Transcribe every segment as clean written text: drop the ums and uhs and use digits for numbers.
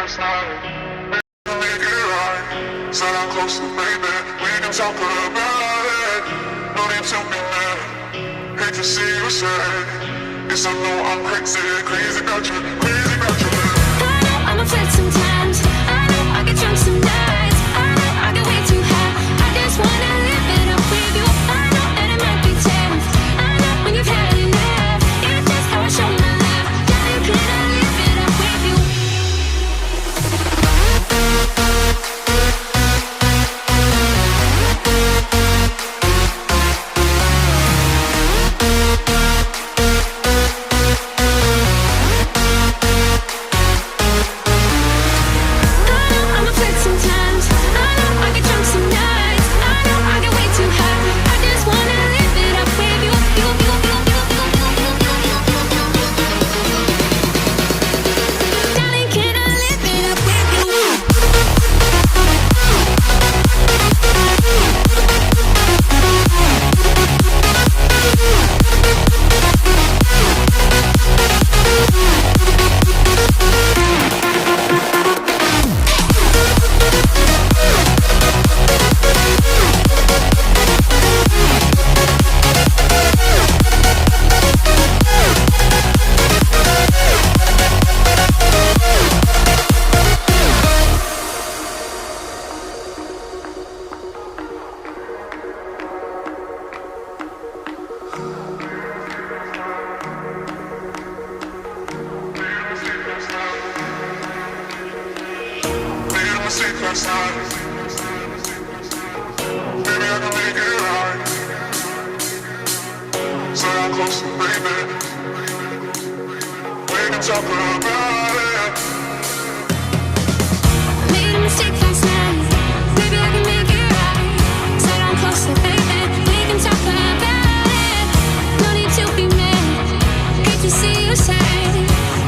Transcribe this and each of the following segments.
last night. Maybe make it right. Said I'm close to baby, we can talk about it. No need to be mad. Hate to see you sad. Yes, I know I'm crazy, crazy about you, crazy about you. I know I'm upset sometimes. I know I get drunk some nights. I know I get way too high. I just wanna live it up with you. I know that it might be tense. I know when you've had enough. It's just how I show my love. Darling, can I live it up with you? Last night. Maybe I can make it right. Say I'm close to baby. We can talk about it. Made a mistake last night. Maybe I can make it right. Said I'm close to baby. We can talk about it. No need to be mad. Hate to see you sad.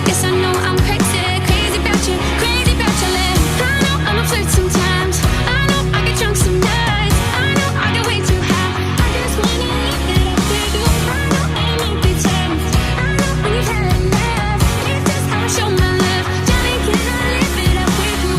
Yes, I know I'm crazy, crazy about you, crazy about your lips. I know I'm a flirt sometimes. I know I get drunk some nights. I know I get way too high. I just wanna live it up with you. I know it might be tense. I know when you've had enough. It's just how I show my love. Darling, can I live it up with you?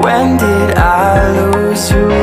When did I lose you?